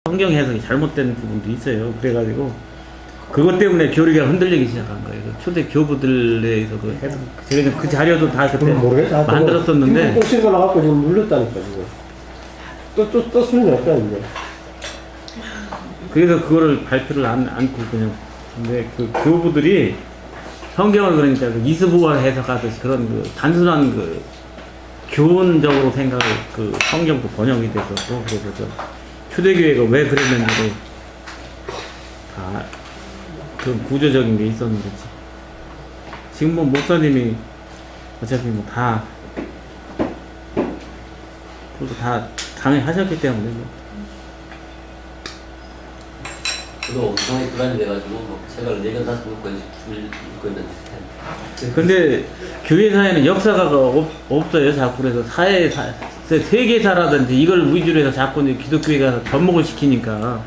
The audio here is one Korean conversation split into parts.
성경 해석이 잘못된 부분도 있어요. 그래가지고 그것 때문에 교리가 흔들리기 시작한 거예요. 초대 교부들에서도 해석, 제가 그 자료도 다 그때 만들었었는데 또 실거 나갖고 지금 눌렀다니까 지금. 또 소리 났다 이제. 그래서 그거를 발표를 않고 그냥. 근데 그 교부들이 성경을 그러니까 그 이스부가 해석하듯이 그런 그 단순한 그 교훈적으로 생각을 그 성경도 번역이 됐었고, 그래서 저 초대교회가 왜 그랬는지도 다 그 구조적인 게 있었는 거지. 지금 뭐 목사님이 어차피 뭐 다 그것도 다 강의하셨기 때문에 뭐. 저도 엄청나게 불안이 돼가지고 뭐 책을 4권 5권씩 읽고 있는데. 근데 교회사에는 역사가 없어요. 자꾸 그래서 세계사라든지 이걸 위주로 해서 자꾸 이제 기독교회가 접목을 시키니까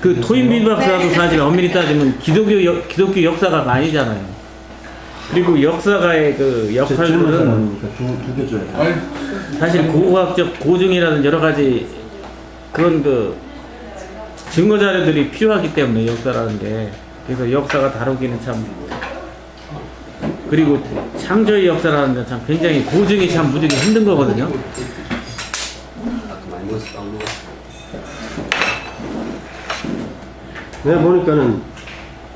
그 토인비박사도 사실 엄밀히 따지면 기독교 역사가 아니잖아요. 그리고 역사가의 그 역할들은 사실 고고학적 고증이라든 여러 가지 그런 그 증거 자료들이 필요하기 때문에 역사라는 게, 그래서 역사가 다루기는 참, 그리고 창조의 역사라는 게 참 굉장히 고증이 참 무지개 힘든 거거든요. 아까 많이 먹었어, 빵 먹었어. 내가 보니까는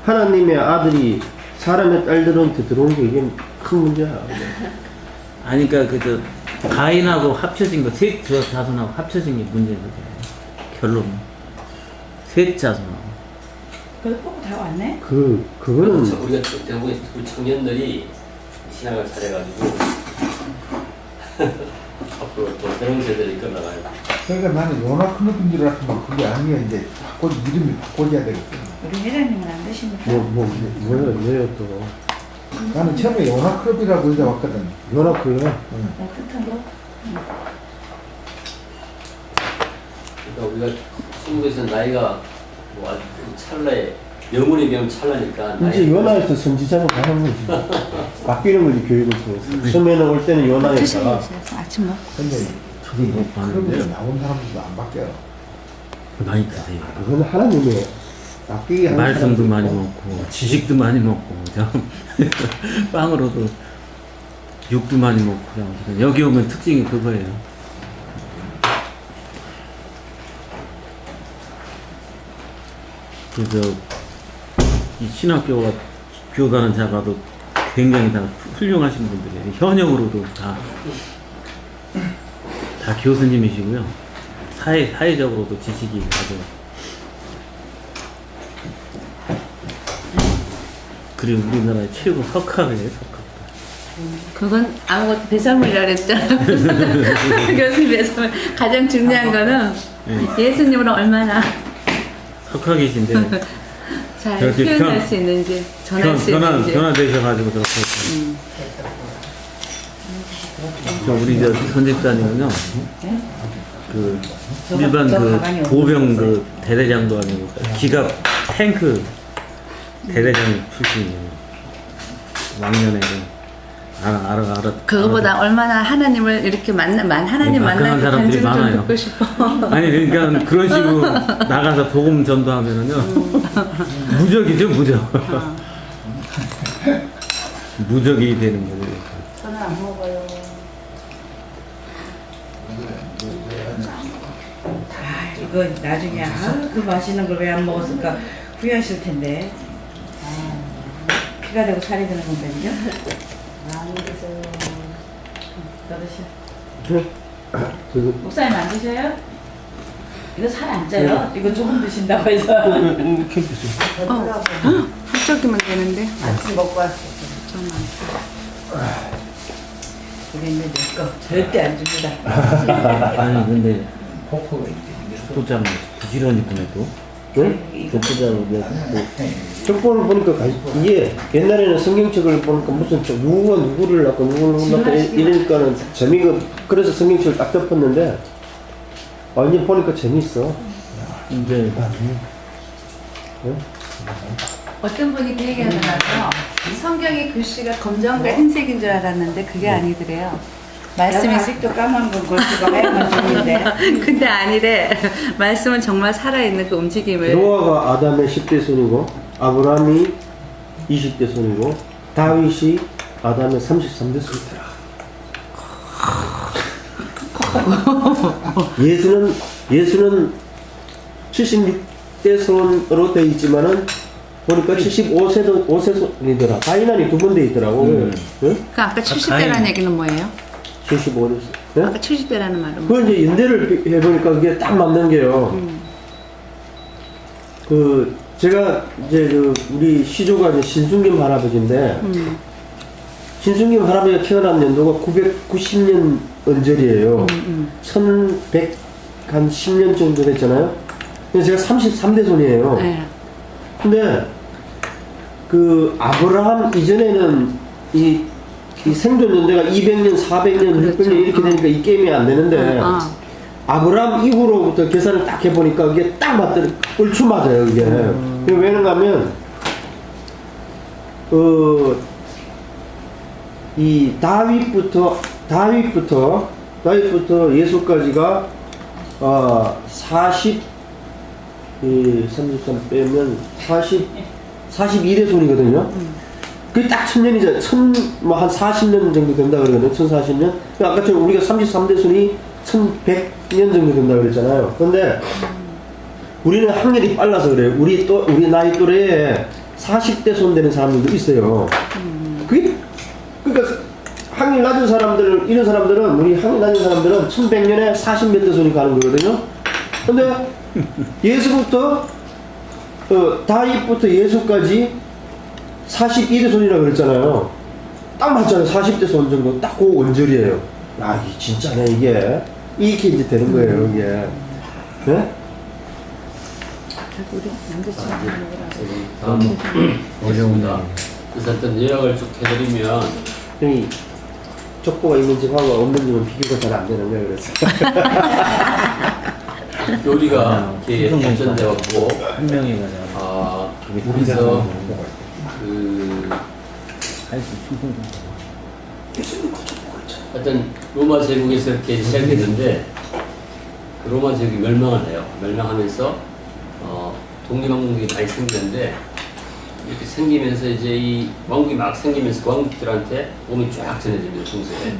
하나님의 아들이 사람의 딸들한테 들어온 게 이게 큰 문제야. 아니, 그러니까 저 가인하고 합쳐진 거, 셋 자손하고 합쳐진 게 문제인 거죠. 결론은. 셋 자손하고. 그래도 보고 다 왔네? 그거는. 우리가 대부분 우리 청년들이 신학을 잘해가지고 앞으로 또 새로운 세대를 이끌어나가야. 그러니까 나는 요나 클럽인 줄 알았지만 그게 아니야. 이제 이름이 바꿔줘야 되겠어. 우리 회장님은 안 되십니까? 뭐예요 또. 나는 처음에 요나 클럽이라고 이제 왔거든. 요나크요? 나 뜻한 거? 그러니까 우리가 중국에서 나이가 뭐 아주 찰나에 영혼의 병 찰나니까. 이제 요나에서 선지자로 가는 거지. 바뀌는 거지 교육을 통해서. 처음에는 올 때는 요나에다가. 아침 먹고. 근데 저도 못 봤는데. 클럽에서 나온 사람들도 안 바뀌어요. 많이 드세요. 그건 하나님의 바뀌게 하는 말씀도 사람도 많이 있고. 먹고, 지식도 많이 먹고, 빵으로도 육도 많이 먹고, 여기 오면 특징이 그거예요. 그래서 이 신학교가 교가는 자가도 굉장히 다 훌륭하신 분들이에요. 현역으로도 다 교수님이시고요. 사회적으로도 지식이 아주. 그리고 우리나라의 최고 석학이에요, 석학. 그건 아무것도 배설물이라 그랬잖아. 교수님 배설물. 가장 중요한 거는 예수님으로 얼마나 석학이신데 잘 저렇게 표현할 수 있는지, 전할 수 있는지. 변화되셔가지고 그렇게 저 우리 저 선집사님은요, 그 일반 그 보병 그 대대장도 아니고 기갑 탱크 대대장 출신이에요. 왕년에 알아. 그거보다 얼마나 하나님을 이렇게 하나님 만날 때 사람들이 간증을 좀 많아요. 듣고 싶어. 아니 그러니까 그런 식으로 나가서 복음 전도하면은요 무적이죠, 무적. 무적이 되는 거죠. 저는 안 먹어요. 이거 나중에 그 맛있는 걸 왜 안 먹었을까 후회하실 텐데. 피가 되고 살이 되는 건데요. 안 드세요. 더 드셔. 목사님 안 드셔요? 이거 살 안 쪄요? 이거 조금 드신다고 해서. 이렇게 드세요. 훌쩍이면 되는데. 아침 먹고 왔어. 좀 많다. 그랬는데 내거 절대 안 줍니다. 아니 근데 포크가 있지. 족보장 부지런히 보내도 네? 족보장을 족보를 보니까 이게 옛날에는 성경책을 보니까 무슨 누구가 누구를 낳고 누구를 낳고 이러니까는 재미가, 그래서 성경책을 딱 덮었는데 완전 보니까 재밌어. 이제 어떤 분이 그 얘기하더라고요. 성경의 글씨가 검정과 흰색인 줄 알았는데 그게 아니더래요. 말씀이 아직도 까만 건 걸치고 하얀 건 중인데. 근데 아니래. 말씀은 정말 살아있는 그 움직임을. 노아가 아담의 10대 손이고 아브라함이 20대 손이고 다윗이 아담의 33대 손이더라. 예수는 76대 손으로 되어 있지만은 보니까 75세 손이더라. 가인한이 2번 되어 있더라고. 응? 그 아까 70대라는 얘기는 뭐예요? 75대. 네? 아까 70대라는 말은 그걸 이제 연대를 해보니까 그게 딱 맞는 게요. 그 제가 이제 그 우리 시조가 이제 신순김 할아버지인데 신순김 할아버지가 태어난 연도가 990년 언저리예요. 1110년 정도 됐잖아요. 그래서 제가 33대 손이에요. 네. 근데 그 아브라함 이전에는 이 생존 연대가 200년, 400년, 600년 이렇게 되니까 이 게임이 안 되는데 아브라함 이후로부터 계산을 딱 해보니까 이게 딱 맞더니 얼추 맞아요 이게. 그게 왜는가 하면 이 다윗부터 예수까지가 33 빼면 42대 손이거든요. 그게 딱 1000년이죠. 한 40년 정도 된다 그러거든요. 1040년. 아까처럼 우리가 33대 손이 1100년 정도 된다 그랬잖아요. 근데 우리는 확률이 빨라서 그래요. 우리 나이 또래에 40대 손 되는 사람들도 있어요. 그러니까 확률 낮은 사람들, 이런 사람들은, 우리 확률 낮은 사람들은 1100년에 40몇 대 손이 가는 거거든요. 근데 예수부터, 다윗부터 예수까지 42대 손이라고 그랬잖아요. 딱 맞잖아요. 40대 손 정도. 딱 그 원절이에요. 야, 이게 진짜네, 이게. 이렇게 이제 되는 거예요, 이게. 네? 우리 남자친구 다음 어려운다. 그래서 어떤 요약을 쭉 해드리면 형이 족보가 있는 집하고 없는 집은 비교가 잘 안 되는 거예요, 그래서. 요리가 이렇게 발전되었고 한 명이 가자. 그래서 할수 충분히. 어떤 로마 제국에서 이렇게 시작했는데 그 로마 제국이 멸망을 해요. 멸망하면서 독립왕국이 많이 생기는데 이렇게 생기면서 이제 이 왕국이 막 생기면서 왕국들한테 몸이 쫙 전해집니다. 중세에.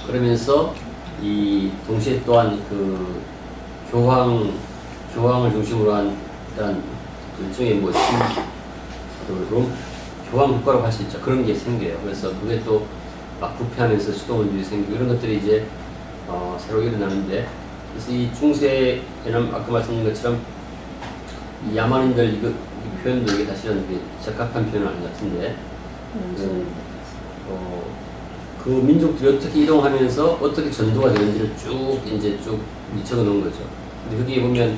그러면서 이 동시에 또한 그 교황을 중심으로 한 일단 일종의 뭐 교황 국가라고 할 수 있죠. 그런 게 생겨요. 그래서 그게 또 막 부패하면서 수도원들이 생기고 이런 것들이 이제 새로 일어나는데, 그래서 이 중세에는 아까 말씀드린 것처럼 이 야만인들 이 표현도 이게 사실은 이게 적합한 표현은 아닌 것 같은데 그 민족들이 어떻게 이동하면서 어떻게 전도가 되는지를 쭉 적어 놓은 거죠. 근데 거기에 보면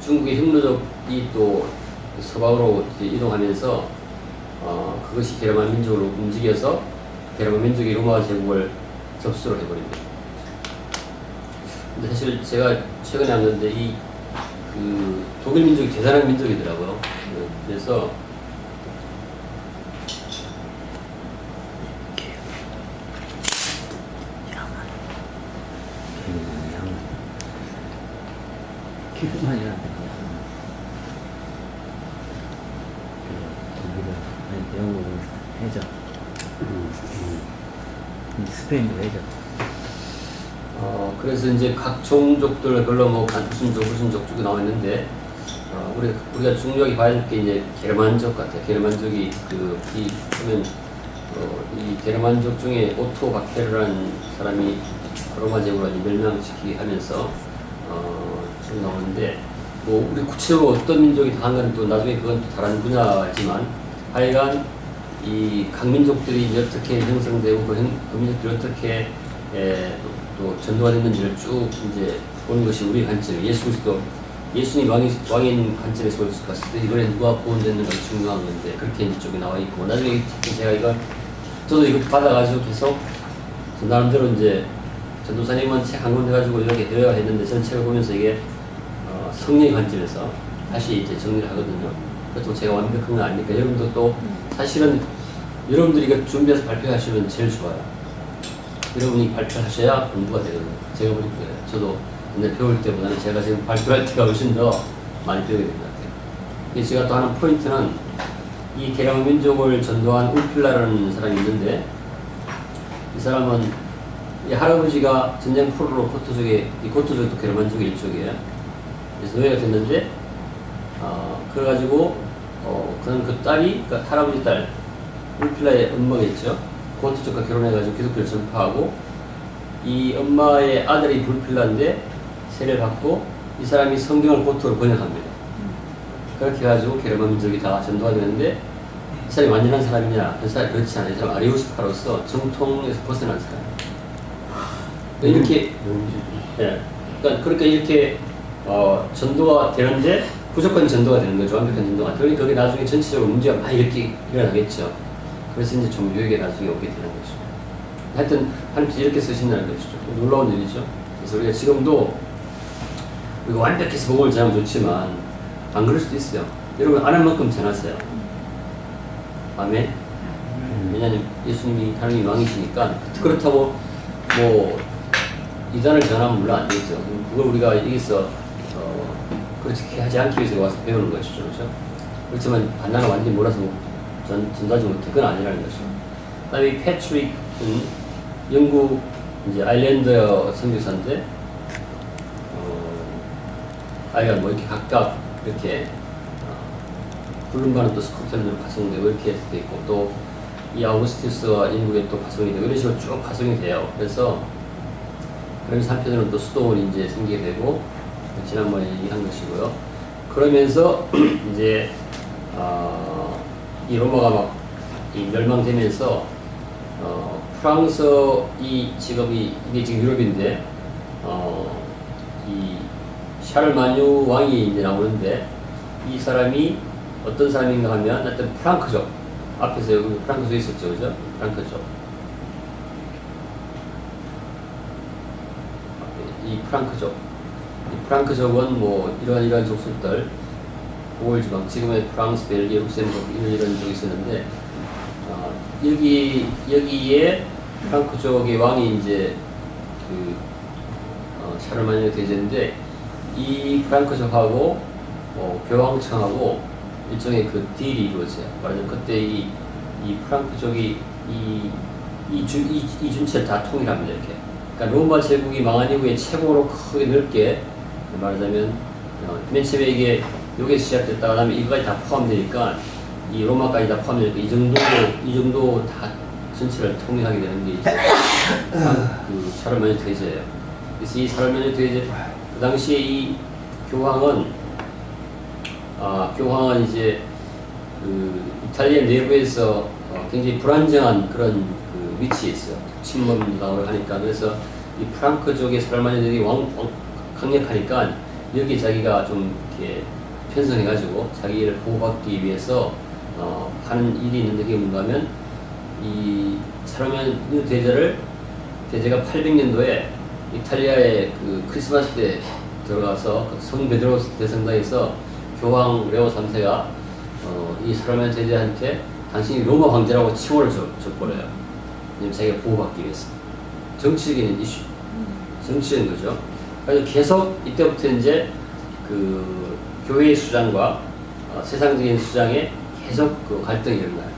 중국의 흉노족이 또 서방으로 이동하면서 그것이 게르만 민족으로 움직여서 게르만 민족이 로마 제국을 접수를 해버립니다. 근데 사실 제가 최근에 왔는데 그 독일 민족이 대단한 민족이더라고요. 그래서 기분만이라. 영국은 해적. 스페인도 해적. 그래서 이제 각 종족들 별로 뭐 무슨 족 쪽이 나와 있는데 우리가 중요하게 봐야 될 게 이제 게르만족 같아요. 게르만족이 보면 이 게르만족 중에 오토 바케르라는 사람이 로마 제국을 멸망시키게 하면서 좀 나오는데 뭐 우리 구체적으로 어떤 민족이 당한 건 또 나중에 그건 또 다른 분야지만 하여간 이 각 민족들이 어떻게 형성되고 그 민족들이 어떻게 또 전도가 됐는지를 쭉 이제 보는 것이 우리 관점, 예수님 왕인 관점에서 볼 수 있을 때 이번에 누가 구원됐는가 중요한 건데 그렇게 이쪽에 나와 있고, 나중에 제가 저도 이거 받아가지고 계속 나름대로 이제 전도사님은 책 한 권 해가지고 이렇게 대화를 했는데 저는 책을 보면서 이게 성령의 관점에서 다시 이제 정리를 하거든요. 그래도 제가 완벽한 건 아니니까 여러분도 또 사실은 여러분들이 이거 준비해서 발표하시면 제일 좋아요. 여러분이 발표하셔야 공부가 되거든요. 제가 보니까 그래요. 저도 옛날 배울 때보다는 제가 지금 발표할 때가 훨씬 더 많이 배우게 된 것 같아요. 그래서 제가 또 하는 포인트는 이 게르만 민족을 전도한 울필라라는 사람이 있는데 이 사람은 이 할아버지가 전쟁 포로로 고토족에, 이 고토족도 게르만족의 일족이에요. 그래서 노예가 됐는데 그래가지고 그는 그 딸이, 그러니까 할아버지 딸 울필라의 엄마겠죠. 고토족과 결혼해가지고 기독교를 전파하고 이 엄마의 아들이 불필라인데 세례를 받고 이 사람이 성경을 고토로 번역합니다. 그렇게 해가지고 게르만 민족이 다 전도가 되는데 이 사람이 완전한 사람이냐? 그 사람이 그렇지 않아요. 이 사람 아리우스파로서 정통에서 벗어난 사람이에요. 이렇게 그러니까 이렇게 전도가 되는데 무조건 전도가 되는 거죠. 완벽한 전도가. 그러니까 그게 나중에 전체적으로 문제가 많이 이렇게 일어나겠죠. 그래서 이제 종교에게 나중에 오게 되는 거죠. 하여튼 하나님께서 이렇게 쓰신다는 것이죠. 놀라운 일이죠. 그래서 우리가 지금도 우리가 완벽해서 복음을 전하면 좋지만 안 그럴 수도 있어요. 여러분 아는 만큼 전하세요. 아멘. 왜냐하면 예수님이 하나님이 왕이시니까 그렇다고 뭐 이단을 전하면 물론 안 되겠죠. 그걸 우리가 여기서 그렇게 하지 않기 위해서 와서 배우는 것이죠. 그렇죠? 그렇지만 반나가 완전히 몰아서 전달하지 못해. 그건 아니라는 것이죠. 그 다음에 패트릭은 영국 이제 아일랜드 선교사인데 아이가 뭐 이렇게 각각 이렇게 블룸바는 또 스코틀랜드로 파송되고 이렇게 돼 있고 또 이 아우구스티스와 영국에 또 파송이 되고 이런 식으로 쭉 파송이 돼요. 그래서 그러면서 한편으로는 또 수도원이 이제 생기게 되고 지난번에 얘기한 것이고요. 그러면서 이제 이 로마가 막 멸망되면서 프랑스 이 직업이 이게 지금 유럽인데 이 샤를마뉴 왕이 이제 나오는데 이 사람이 어떤 사람인가 하면 하여튼 프랑크족 앞에서 여기 프랑크족 있었죠, 그죠? 프랑크족 이 프랑크족은 뭐 이러한 족속들 고골 지방 지금의 프랑스, 벨기에, 룩셈부르크 이런 쪽이 있었는데 여기에 프랑크족의 왕이 이제 그 샤를마뉴 대제인데 이 프랑크족하고 교황청하고 일종의 그 딜이 이루어져요. 말하자면 그때 이 프랑크족이 이 준체를 다 통일합니다. 이렇게. 그러니까 로마 제국이 망한 이후에 최고로 크게 넓게 말하자면 맨 처음에 이게 여기서 시작됐다가 그다음에 이거까지 다 포함되니까 이 로마까지 다 포함되니까 이 정도 다 전체를 통일하게 되는 게 이제 그 샤를마뉴 대제예요. 그래서 이 샤를마뉴 대제 그 당시에 이 교황은 이제 그 이탈리아 내부에서 굉장히 불안정한 그런 그 위치에 있어요. 침범당을 하니까. 그래서 이 프랑크족의 샤를마뉴들이 강력하니까 여기 자기가 좀 이렇게 편성해가지고 자기를 보호받기 위해서 하는 일이 있는데 그게 뭔가 하면 이 샤를마뉴 대제가 800년도에 이탈리아의 그 크리스마스 때 들어가서 성 베드로 대성당에서 교황 레오 3세가 이 샤를마뉴 대제한테 당신이 로마 황제라고 칭호를 줘버려요. 왜냐면 자기가 보호받기 위해서. 정치적인 이슈. 정치적인 거죠. 그래서 계속 이때부터 이제 그 교회의 수장과 세상적인 수장에 계속 그 갈등이 일어나요.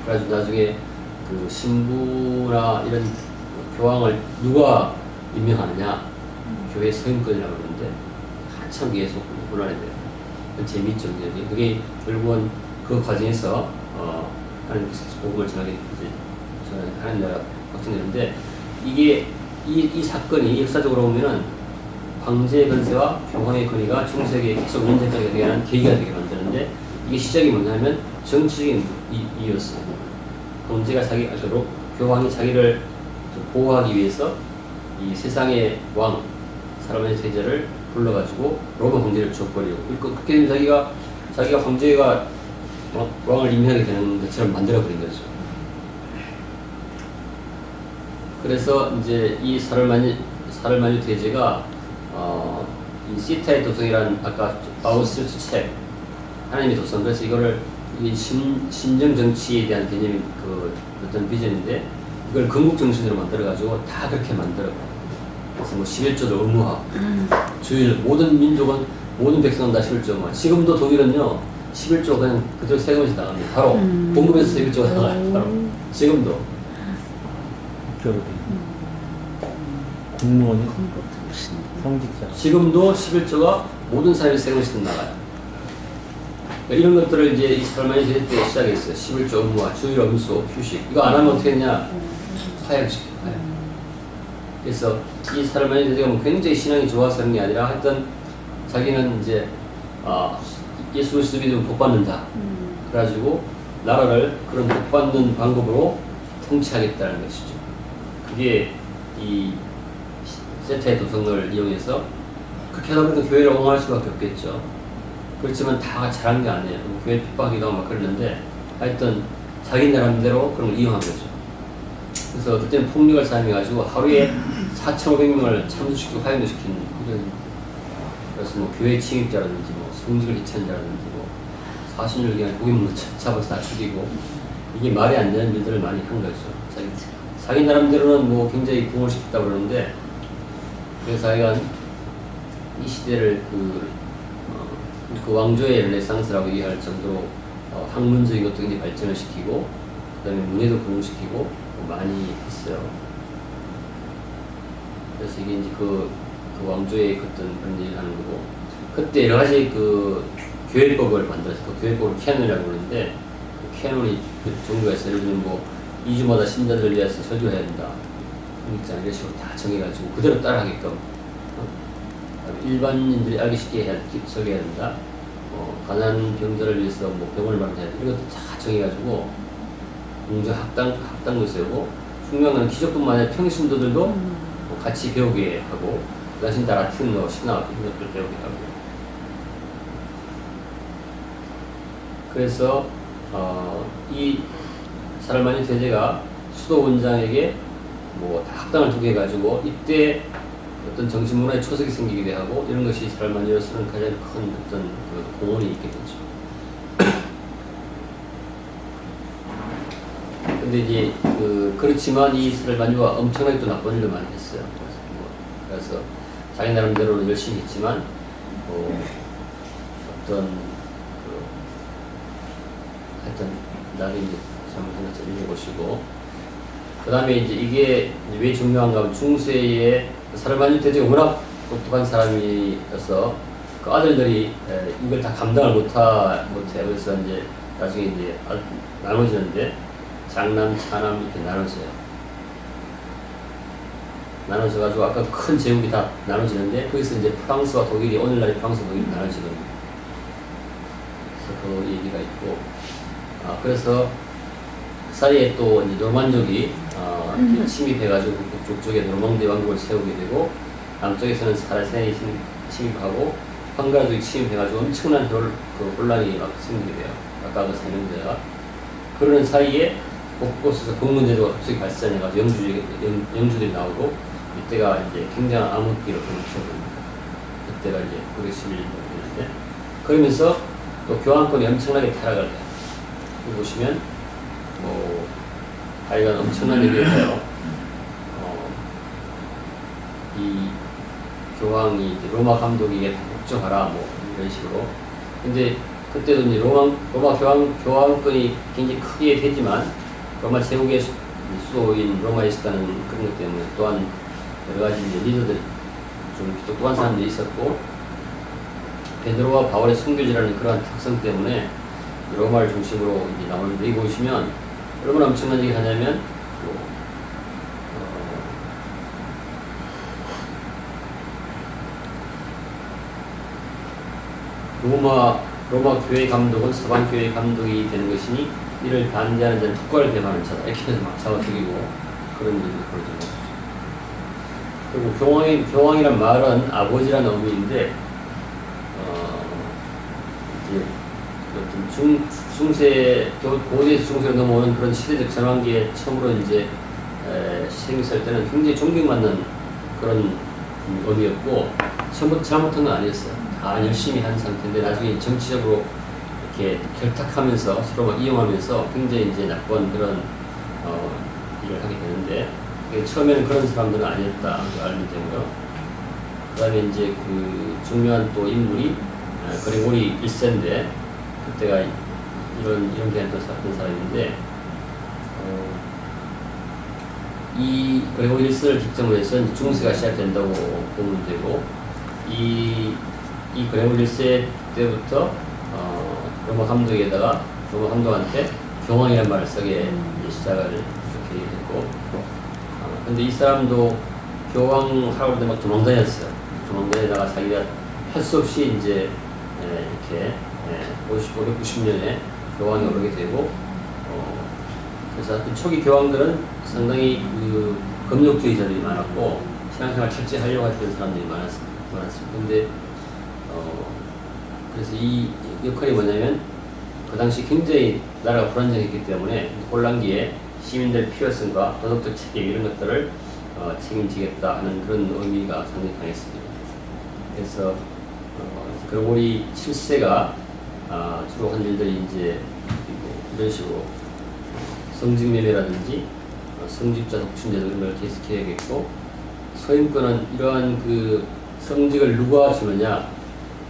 그래서 나중에 그 신부나 이런 교황을 누가 임명하느냐 교회 서임권이라고 그러는데 한참 계속 논란이 돼요. 재미있죠. 그게 결국은 그 과정에서 하나님께서 복음을 전하게 하는 나라 확정되는데 이게 이 사건이 역사적으로 보면은 황제의 권세와 교황의 권위가 중세기에 계속 연장하게 되게 하는 계기가 되게 만드는데 이게 시작이 뭐냐면 정치적인 이유였어요. 황제가 교황이 자기를 보호하기 위해서 이 세상의 왕 샤를마뉴 대제를 불러가지고 로마 황제를 줘버리고 그렇게 되면 자기가 황제가 왕을 임명하게 되는 것처럼 만들어버린 거죠. 그래서 이제 이 샤를마뉴 대제가 이 시타의 도성이라는 아까 아우슈트 책 하나님의 도성 그래서 이거를 이 신정 정치에 대한 개념이 그 어떤 비전인데 이걸 건국 정신으로 만들어가지고 다 그렇게 만들어요. 그래서 뭐 11조를 의무화하고 주일 모든 민족은 모든 백성은 다 11조. 지금도 독일은요 11조 그냥 그대로 세금에서 나갑니다. 바로 봉급에서 11조가 나가요. 바로 지금도. 저기 공무원이 성직자. 지금도 11조가 모든 사람이 세금에서 나가요. 그러니까 이런 것들을 이제 이 살만이 제일 때 시작했어요. 11조 의무화, 주일 엄수, 휴식. 이거 안 하면 어떻게 했냐? 파양시켜요. 그래서 이 살만이 제가 뭐 굉장히 신앙이 좋아서 그런 게 아니라 하여튼 자기는 이제 예수 그리스도 믿으면 복 받는다. 그래가지고 나라를 그런 복 받는 방법으로 통치하겠다는 것이죠. 그게 이 세타의 도성을 이용해서 그렇게 하다 보니까 교회를 옹호할 수밖에 없겠죠. 그렇지만 다 잘한 게 아니에요. 교회 핍박하기도 하고 막 그러는데 하여튼 자기 나름대로 그런 걸 이용한 거죠. 그래서 그때는 폭력을 사용해가지고 하루에 4,500명을 참수시키고 화형도 시킨 그런, 그래서 뭐 교회 침입자라든지 뭐 성직을 해치한 자라든지 뭐 40일간 고객문 잡아서 다 죽이고 이게 말이 안 되는 일들을 많이 한 거죠. 자기 나름대로는 뭐 굉장히 부흥을 시켰다고 그러는데 그래서 자기가 이 시대를 그 왕조의 르네상스라고 얘기할 정도로 학문적인 것도 굉장히 발전을 시키고 그 다음에 문예도 부흥시키고 많이 했어요. 그래서 이게 이제 그 왕조의 어떤 그런 얘기를 하는 거고 그때 여러 가지 그 교회법을 만들어서 그 교회법을 캐논이라고 그러는데 그 캐논이 그 종류가 있어요. 예를 들면 뭐 2주마다 신자들을 위해서 설교해야 된다. 이런 식으로 다 정해가지고 그대로 따라하게끔 일반인들이 알기 쉽게 설계해야 된다. 가난한 병자를 위해서 뭐 병원을 마련해야 된다. 이런 것도 다 정해가지고 공정 학당도 세우고 중요한 건 기적뿐만 아니라 평신도들도 같이 배우게 하고 그 당시 라틴어, 신학 이런 것들 배우게 하고 그래서 이 사르마니 대제가 수도 원장에게 뭐 학당을 두게 해가지고 이때 어떤 정신문화의 초석이 생기기도 하고 이런 것이 사르마니로서는 가장 큰 어떤 그 공헌이 있게 되죠. 근데 이제 그렇지만 이 사르마니가 엄청나게 또 나쁜 일도 많이 했어요. 그래서 자기 나름대로는 열심히 했지만 어떤 하여튼 나중에 이제 한번 읽어보시고 그 다음에 이제 이게 왜 중요한가 하면 중세의 사르마니 대제가 워낙 똑똑한 사람이어서 그 아들들이 이걸 다 감당을 못해. 그래서 이제 나중에 이제 나눠지는데 장남, 차남 이렇게 나눠져요. 나눠져가지고 아까 큰 제국이 다 나눠지는데 거기서 이제 프랑스와 독일이 오늘날의 프랑스와 독일이 나눠지는 거예요. 그래서 그 얘기가 있고 그래서 사이에 또 이제 노만족이 침입해가지고 북쪽에 노르망디 왕국을 세우게 되고 남쪽에서는 사라센이 침입하고 황가족이 침입해가지고 엄청난 혼란이 막 생기게 돼요. 아까 그 세명제가 그러는 사이에 곳곳에서 공문제도가 갑자기 발생해가지고 영주들이 나오고 이때가 이제 굉장한 암흑기로 변해버립니다. 그때가 이제 911년인데 그러면서 또 교황권이 엄청나게 타락을 해요. 여기 보시면 뭐 하여간 엄청난 일을 해요. 이 교황이 로마 감독에게 다 복종하라 뭐 이런 식으로. 근데 그때도 이제 로마 교황권이 굉장히 크게 되지만 로마 제국의 수도인 로마에 있었다는 그런 것 때문에 또한 여러 가지 리더들이 좀 똑똑한 사람들이 있었고 베드로와 바울의 순교지라는 그러한 특성 때문에 로마를 중심으로 이제 나오는데 여기 보시면 얼마나 엄청난 얘기를 하냐면 로마 교회 감독은 서방 교회 감독이 되는 것이니 이를 반대하는 자는 국가를 대하는 자다. 이렇게 해서 막 잡아 죽이고 그런 일이 벌어진 거죠. 그리고 교황이란 말은 아버지라는 의미인데 이제 어떤 고대에서 중세로 넘어오는 그런 시대적 전환기에 처음으로 이제 생겼을 때는 굉장히 존경받는 그런 의미였고 처음부터 잘못한 건 아니었어요. 다 열심히 한 상태인데 나중에 정치적으로 이렇게 결탁하면서 서로 막 이용하면서 굉장히 이제 나쁜 그런 이 일을 하게 되는데 처음에는 그런 사람들은 아니었다 알면 되고요. 그다음에 이제 그 중요한 또 인물이 그레고리 1세인데 그때가 이런 기간에 또 살았던 사람인데 이 그레고리 1세를 기점으로 해서 이제 중세가 시작된다고 보면 되고 이 그레고리 1세 때부터 로마 감독한테 교황이라는 말을 쓰게 시작을 이렇게 됐고 근데 이 사람도 교황 하라고 막 도망다녔어요. 도망다니다가 자기가 할 수 없이 이제 이렇게 590년에 교황이 오르게 되고 그래서 그 초기 교황들은 상당히 그 금욕주의자들이 많았고 신앙생활 철저하려고 했던 사람들이 많았습니다. 근데 그래서 이 역할이 뭐냐면 그 당시 굉장히 나라가 불안정했기 때문에 혼란기에 시민들 필요성과 도덕적 책임 이런 것들을 책임지겠다 하는 그런 의미가 상당히 강했습니다. 그래서 그레고리 7세가 주로 한 일들이 이제 이런 식으로 성직매매라든지 성직자 독춘제 이런 걸 계속해야겠고 서인권은 이러한 그 성직을 누가 주느냐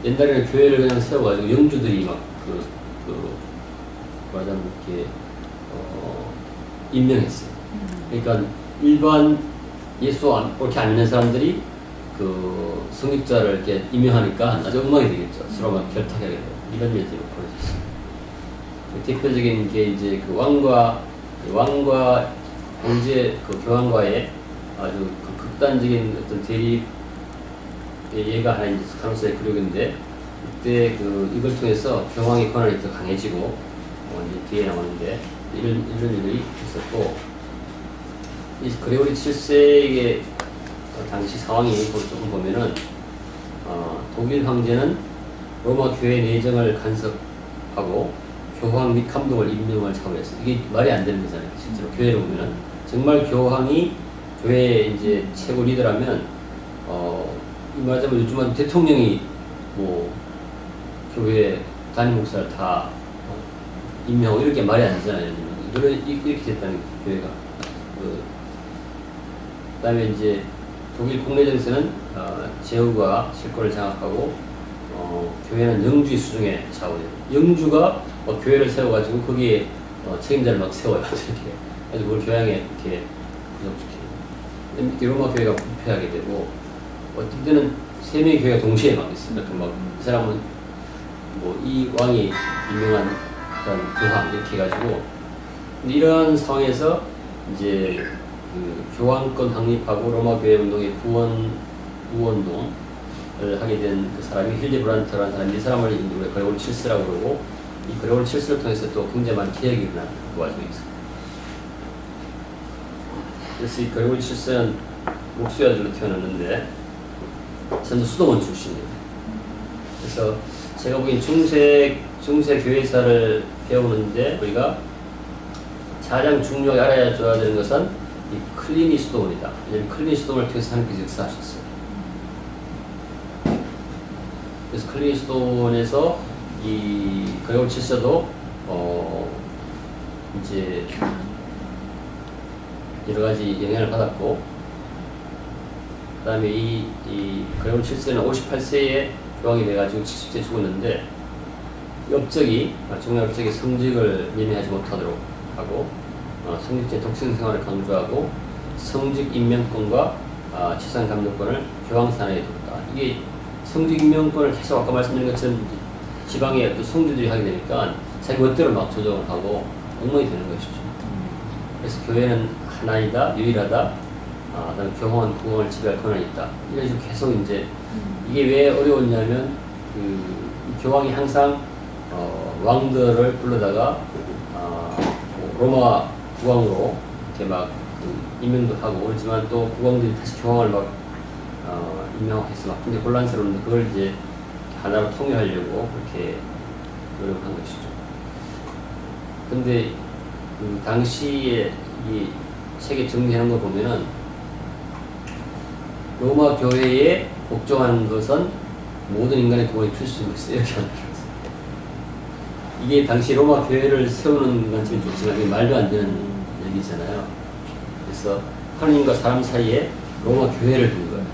옛날에는 교회를 그냥 세워가지고 영주들이 막 말하자면 이렇게 임명했어요. 그러니까 일반 예수 옳게 안 믿는 사람들이 그 성직자를 이렇게 임명하니까 아주 엉망이 되겠죠. 서로 막 결탁하게 되고 이런 일들이 벌어졌어요. 대표적인 게 이제 그 왕과 황제 그 교황과의 아주 그 극단적인 어떤 대립 예가 하나 이제 가능성이 그려는데 이때 그 이걸 통해서 교황의 권한이 더 강해지고 이제 뒤에 나오는데 이런 일들이 있었고 이 그레고리 7세의 당시 상황이 조금 보면은 독일 황제는 로마 교회 내정을 간섭하고 교황 및 감독을 임명을 차원했어요. 이게 말이 안 되는 거잖아요. 실제로 교회로 보면은 정말 교황이 교회 이제 최고 리더라면 말하자면 요즘은 대통령이 뭐 교회 담임 목사를 다 임명하고 이렇게 말이 안 되잖아요. 이렇게 됐다는 교회가. 그다음에 이제 독일 국내 정세는 제후가 실권을 장악하고 교회는 영주의 수중에 좌우돼요. 영주가 교회를 세워가지고 거기에 책임자를 막 세워요. 이렇게 그래서 그걸 교양에 이렇게 구속시켜요. 로마 교회가 부패하게 되고 어떤 때는 세 명의 교회가 동시에 막 있어요. 막 이 사람은 뭐 이 왕이 임명한 그런 교황 이렇게 해가지고 근데 이런 상황에서 이제 그 교황권 확립하고 로마 교회 운동의 구원동을 하게 된 그 사람이 힐데브란트라는 사람이 이 사람을 우리가 그레고리 7세라고 그러고 이 그레고리 7세를 통해서 또 굉장히 많은 개혁이 일어난 그 와중에 있습니다. 그래서 이 그레고리 7세는 목수야주로 태어났는데 전도 수도원 출신이에요. 그래서 제가 보기엔 중세 교회사를 배우는데 우리가 가장 중요하게 알아줘야 되는 것은 이 클리니 수도원이다. 왜냐하면 클리니 수도원을 통해서 하나님께서 역사하셨어요. 그래서 클리니 수도원에서 이 그레고리 7세도 이제 여러 가지 영향을 받았고, 그다음에 이 그레고리 7세는 58세에 교황이 돼가지고 70세 죽었는데 중요한 업적이 성직을 예매하지 못하도록 하고 성직자의 독신 생활을 강조하고 성직 임명권과 재산 감독권을 교황 산하에 뒀다. 이게 성직 임명권을 계속 아까 말씀드린 것처럼 지방의 또 성주들이 하게 되니까 자기 멋대로 막 조정을 하고 엉망이 되는 것이죠. 그래서 교회는 하나이다, 유일하다, 그다음에 교황은 국왕을 지배할 권한이 있다. 이런 식으로 계속 이제 이게 왜 어려웠냐면 그 교황이 항상 왕들을 불러다가 로마 국왕으로 이렇게 막 임명도 하고 그렇지만 또 국왕들이 다시 교황을 막 임명해서 막 굉장히 혼란스러운데 그걸 이제 하나로 통일하려고 그렇게 노력한 것이죠. 근데 그 당시에 이 책에 정리하는 걸 보면은 로마 교회에 복종하는 것은 모든 인간의 구원이 필수인 것이다 이렇게 하는 거예요. 이게 당시 로마 교회를 세우는 관점이 좋지만 이게 말도 안 되는 얘기잖아요. 그래서 하나님과 사람 사이에 로마 교회를 둔 거예요.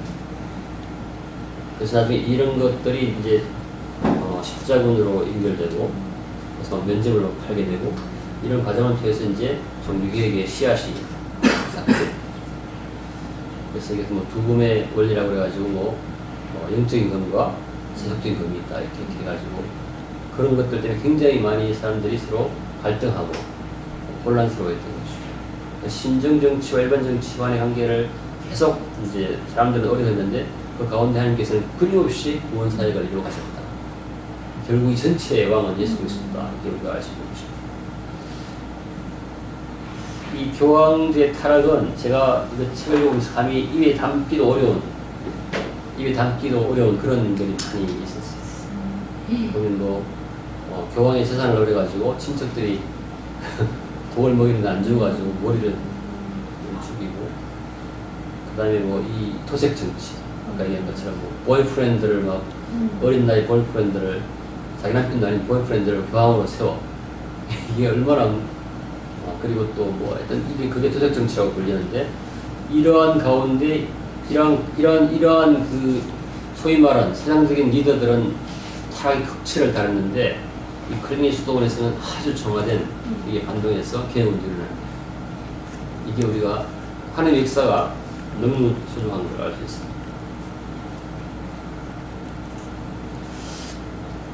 그래서 나중에 이런 것들이 이제 십자군으로 연결되고 그래서 면제물로 팔게 되고 이런 과정을 통해서 이제 종교개혁의 씨앗이 쌓게. 그래서 이게 뭐 두금의 원리라고 그래가지고 영적인 검과 세속적인 검이 있다 이렇게 해가지고 그런 것들 때문에 굉장히 많이 사람들이 서로 갈등하고 혼란스러워했던 것이죠. 신정 정치와 일반 정치와의 관계를 계속 이제 사람들은 어려웠는데 그 가운데 하나님께서는 끊임없이 구원 사역을 이루어가셨다. 결국 이 전체의 왕은 예수 그리스도다. 이렇게 우리가 알 수 있는 것입니다. 이 교황제 타락은 제가 이거 책을 보면서 감히 입에 담기도 어려운 그런 글이 많이 있었어요. 보면 교황의 재산을 얻어가지고 친척들이 독을 먹이는데 안 주어가지고 머리를 죽이고 그 다음에 이 토색 정치 아까 얘기한 것처럼 보이프렌드를 막 어린 나이 보이프렌드를 자기 남편도 아닌 보이프렌드를 교황으로 세워 이게 얼마나 그리고 또 하여튼 이게 그게 토색 정치라고 불리는데 이러한 가운데 이러한 그 소위 말한 세상적인 리더들은 타락의 극치를 달았는데 이 클리니 수도원에서는 아주 정화된 이게 반동에서 개혁운동을 합니다. 이게 우리가 하나님의 역사가 너무 소중한 걸 알 수 있습니다.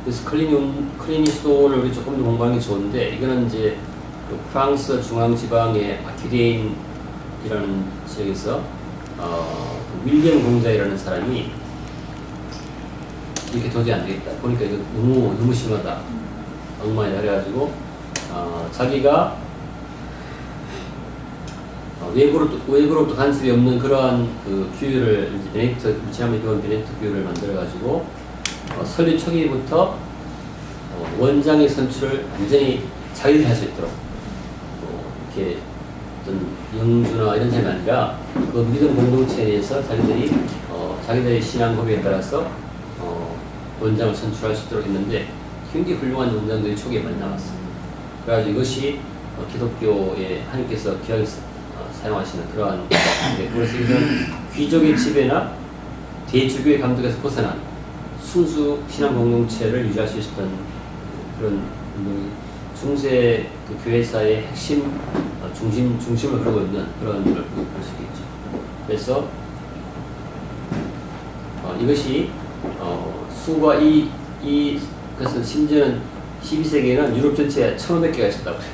그래서 클리니 수도원을 우리 조금 더 공부하는 게 좋은데 이거는 이제 그 프랑스 중앙지방의 아퀴데인이라는 지역에서 윌리엄 공자이라는 사람이 이렇게 도저히 안 되겠다. 보니까 이거 너무 심하다. 엉망이다. 그래가지고 자기가 외부로부터 간섭이 없는 그러한 그 규율을 이제 지난번에 배운 베네딕트 규율을 만들어가지고 설립 초기부터 원장의 선출을 완전히 자기들이 할 수 있도록 이렇게 어떤 영주나 이런 사람이 아니라 그 믿음 공동체에 대해서 자기들의 신앙 고백에 따라서 원장을 선출할 수 있도록 했는데 굉장히 훌륭한 원장들이 초기에 많이 나왔어요. 그래가지고 이것이 기독교의 하나님께서 귀하게 사용하시는 그러한 그래서 이것은 귀족의 지배나 대주교의 감독에서 벗어난 순수 신앙 공동체를 유지할 수 있었던 그런 중세 그 교회사의 핵심 중심을 그리고 있는 그런 걸 볼 수 있겠죠. 그래서 이것이 수가 그래서 심지어는 12세기에는 유럽 전체에 1,500개가 있었다고 해요.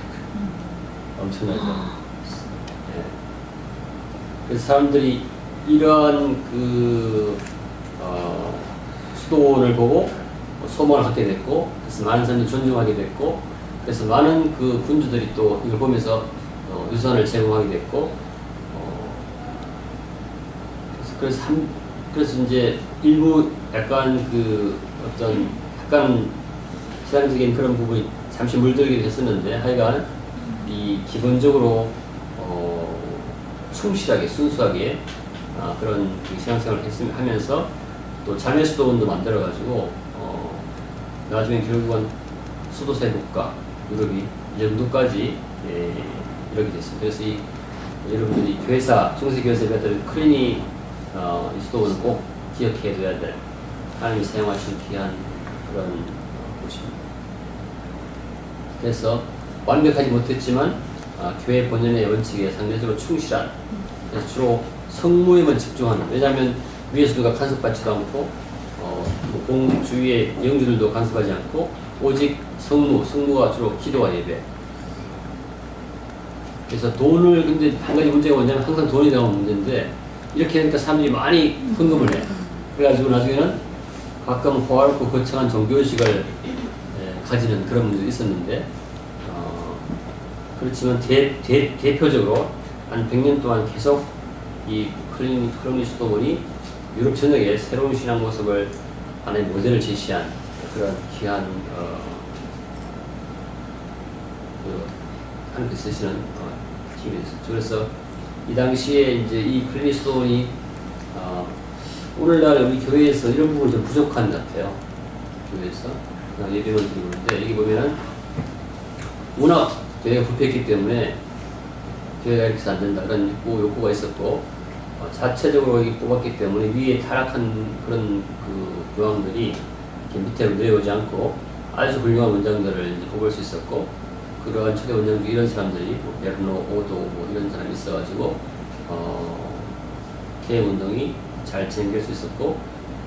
엄청나죠. 네. 그래서 사람들이 이러한 수도원을 보고 소망을 갖게 됐고, 그래서 많은 사람들이 존중하게 됐고, 그래서 많은 그 군주들이 또 이걸 보면서 유산을 제공하게 됐고, 그래서 이제 일부 약간 약간 세상적인 그런 부분이 잠시 물들게 됐었는데 하여간 이 기본적으로 충실하게 순수하게 그런 신앙생활을 하면서 또 자매 수도원도 만들어가지고 나중에 결국은 수도세 국가 유럽이 이 정도까지 이렇게 됐습니다. 그래서 여러분들이 중세 교회사에 배웠던 클리니 이 수도원을 꼭 기억해 둬야 될 하나님이 사용하신 귀한 그런 곳입니다. 그래서 완벽하지 못했지만 교회 본연의 원칙에 상대적으로 충실한, 그래서 주로 성무에만 집중하는, 왜냐하면 위에서 누가 간섭받지도 않고 주위의 영주들도 간섭하지 않고 오직 성무가 주로 기도와 예배. 그래서 돈을, 근데 한 가지 문제가 뭐냐면 항상 돈이 나오는 문제인데 이렇게 하니까 사람들이 많이 헌금을 해. 그래가지고 나중에는 가끔 호화롭고 거창한 종교의식을 가지는 그런 분들이 있었는데 그렇지만 대표적으로 한 100년 동안 계속 이 클리니 수도원이 유럽 전역에 새로운 신앙 모습을 하나의 모델을 제시한 그런 귀한 하나님께서 쓰시는 팀이 됐었죠. 그래서 이 당시에 이제 이 클리니 수도원이 오늘날 우리 교회에서 이런 부분이 좀 부족한 것 같아요. 교회에서 예배를 드리는데 여기 보면은 워낙 교회가 부패했기 때문에 교회가 이렇게 해서 안 된다 그런 욕구가 있었고 자체적으로 이게 뽑았기 때문에 위에 타락한 그런 그 교황들이 이렇게 밑으로 내려오지 않고 아주 훌륭한 원장들을 이제 뽑을 수 있었고 그러한 초대 원장 중 이런 사람들이 뭐 베르노, 오도 뭐 이런 사람이 있어가지고 개혁 운동이 잘 진행될 수 있었고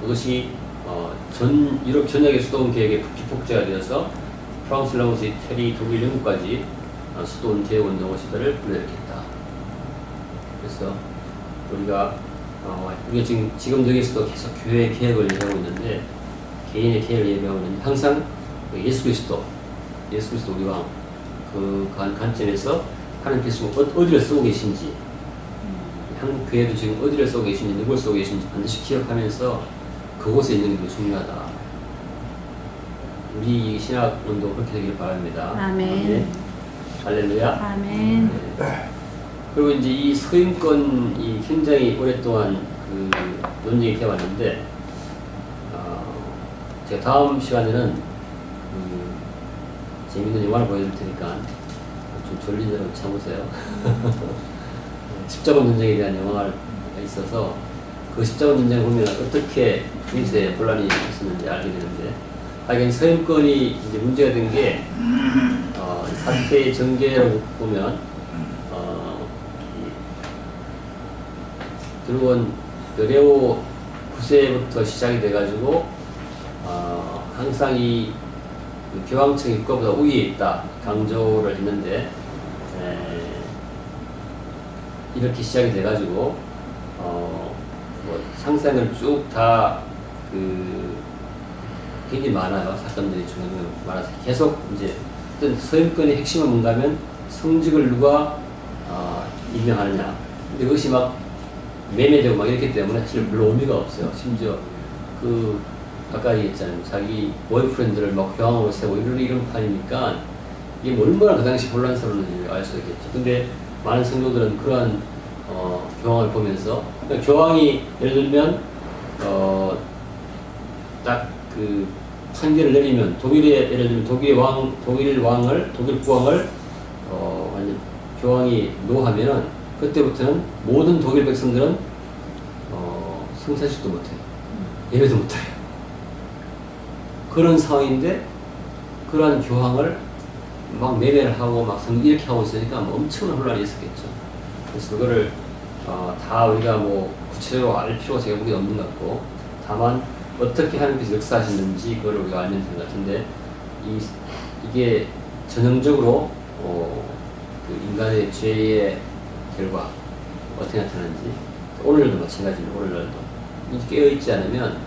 그것이 전 유럽 전역의 수도원 개혁의 기폭제가 되어서 프랑스, 라오스, 이태리, 독일, 영국까지 수도원 개혁 운동의 시대를 불러일으켰다. 그래서 우리가 지금 여기서도 계속 교회 개혁을 얘기하고 있는데 개인의 개혁을 얘기하고 있는데 항상 예수 그리스도 우리 왕 그 관점에서 하나님께서 어디를 쓰고 계신지 한국 교회도 지금 어디를 쓰고 계신지 누굴 쓰고 계신지 반드시 기억하면서 그곳에 있는 게 중요하다. 우리 신학운동 그렇게 되기를 바랍니다. 아멘. 할렐루야. 아멘. 네. 그리고 이제 이 서임권이 굉장히 오랫동안 그 논쟁이 되어 왔는데 제가 다음 시간에는 재밌는 영화를 보여줄 테니까 좀 졸린 대로 참으세요. 십자군 전쟁에 대한 영화가 있어서 그 십자군 전쟁을 보면 어떻게 그리스에 혼란이 있었는지 알게 되는데 하여간 서임권이 이제 문제가 된 게 사태의 전개로 보면 결국은 레오 9세부터 시작이 돼가지고 항상 이 교황청이 국가보다 우위에 있다 강조를 했는데 이렇게 시작이 돼가지고 뭐 상상을 쭉 다 굉장히 많아요. 사건들이 중요한 많아서 계속 이제 어떤 서임권의 핵심은 뭔가면 성직을 누가 임명하느냐. 근데 그것이 막 매매되고 막 이렇기 때문에 사실 별로 의미가 없어요. 심지어 아까 얘기했잖아요. 자기 보이프렌드를 막 교황으로 세우고 이런 판이니까 이게 뭐 얼마나 그 당시 혼란스러운지 알 수 있겠죠. 근데 많은 성도들은 그러한 교황을 보면서 그러니까 교황이 예를 들면 딱 그 판결을 내리면 예를 들면 독일 국왕을 완전 교황이 노하면은 그때부터는 모든 독일 백성들은 성사식도 못해요. 예배도 못해요. 그런 상황인데 그러한 교황을 막 매매를 하고 막 이렇게 하고 있으니까 뭐 엄청난 혼란이 있었겠죠. 그래서 그거를 다 우리가 뭐 구체적으로 알 필요가 제가 보기엔 없는 것 같고 다만 어떻게 하나님께서 역사하시는지 그걸 우리가 알면 될 것 같은데 이게 전형적으로 그 인간의 죄의 결과 어떻게 나타나는지 오늘날도 마찬가지입니다. 오늘날도 깨어있지 않으면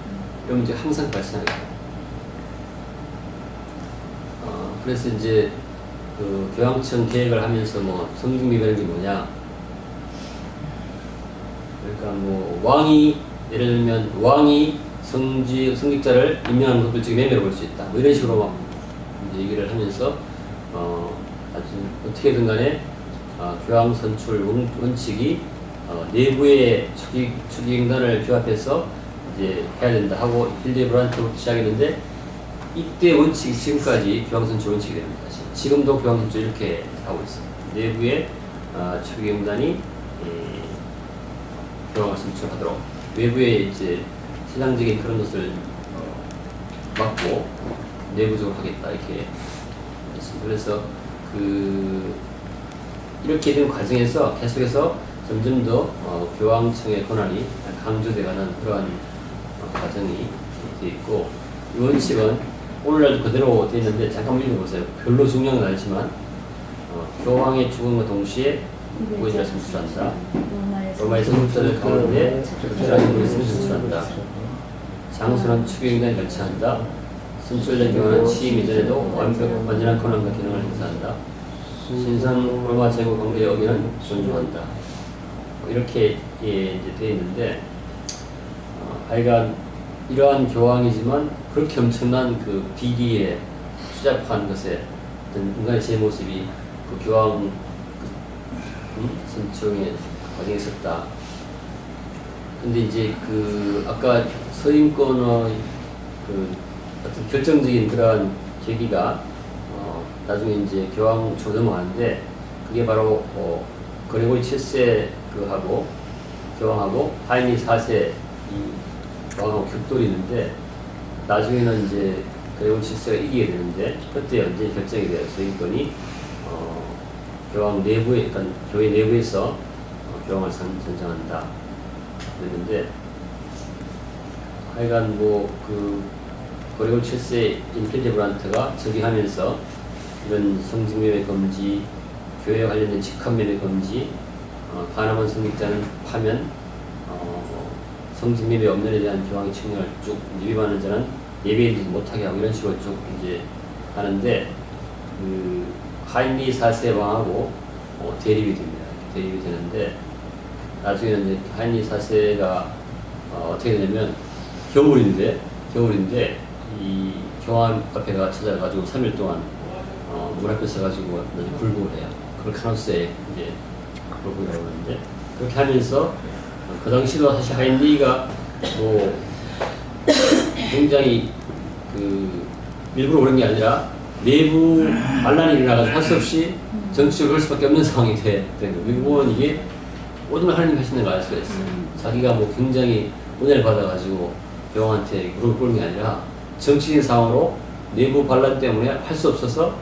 이런 문제가 항상 발생하게 돼요. 그래서 이제 그 교황청 계획을 하면서 뭐 성중미라는 게 뭐냐? 그러니까 뭐 왕이 예를 들면 왕이 성직자를 임명하는 것을 즉 매매로 볼 수 있다. 뭐 이런 식으로 막 이제 얘기를 하면서 아주 어떻게든 간에 교황 선출 원칙이 내부의 추기행단을 규합해서 이제 해야 된다 하고 hildebrandt부터 시작했는데 이때 원칙이 지금까지 교황 선출 원칙이 됩니다. 지금도 교황 선출 이렇게 하고 있어요. 내부의 추기행단이 교황을 선출하도록 외부에 이제 세상적인 그런 것을 막고 내부적으로 하겠다 이렇게 했습니다. 그래서 이렇게 된 과정에서 계속해서 점점 더 교황청의 권한이 강조되어가는 그러한 과정이 되어 있고 이 원칙은 오늘날도 그대로 되어 있는데 잠깐 읽어보세요. 별로 중요한 건 아니지만 교황의 죽음과 동시에 후보자를 선출한다. 로마의 선출자들 가운데 적절한 인물을 선출한다. 장수는 추기행단에 결치한다. 선출된 교황은 취임 이전에도 완전한 권한과 기능을 행사한다. 신성 로마 제국 관계의 어기는 존중한다. 이렇게 이제 되어 있는데 하여간 이러한 교황이지만 그렇게 엄청난 그 비리에 추잡한 것에 어떤 인간의 제 모습이 그 교황 선출의 과정에 있었다. 근데 이제 아까 서임권의 어떤 결정적인 그러한 계기가 나중에 이제 교황 초 넘어가는데 그게 바로 그레고리 7세 그하고 교황하고 하이니 4세 이 교황하고 격돌이 있는데 나중에는 이제 그레고리 7세가 이기게 되는데 그때 언제 결정이 되어서 이 건이 교황 내부에, 그러니까 교회 내부에서 교황을 선정한다 그랬는데 하여간 그 그레고리 7세 인필데브란트가 즉위하면서 이런 성직매매 금지, 교회에 관련된 직함매매 금지, 가나만 성직자는 파면, 성직매매 없는 에 대한 교황의 칙령을 쭉 위반하는 자는 예배드리지 못하게 하고 이런 식으로 쭉 이제 하는데 그 하인리 4세 왕하고 대립이 됩니다. 대립이 되는데 나중에는 이제 하인리 4세가 어떻게 되냐면 겨울인데 이 교황 앞에가 찾아가지고 3일 동안 문 앞에 서가지고 불복을 해요. 그걸 카노스에 이제 불복이라고 하는데 그렇게 하면서 그 당시도 사실 하인리가 뭐 굉장히 그 일부러 그런 게 아니라 내부 반란이 일어나가지고 할 수 없이 정치적으로 할 수밖에 없는 상황이 된 거예요. 미국은 이게 모든 걸 하나님 하시는 걸 알 수가 있어요. 자기가 뭐 굉장히 은혜를 받아가지고 교황한테 무릎 꿇는 게 아니라 정치적인 상황으로 내부 반란 때문에 할 수 없어서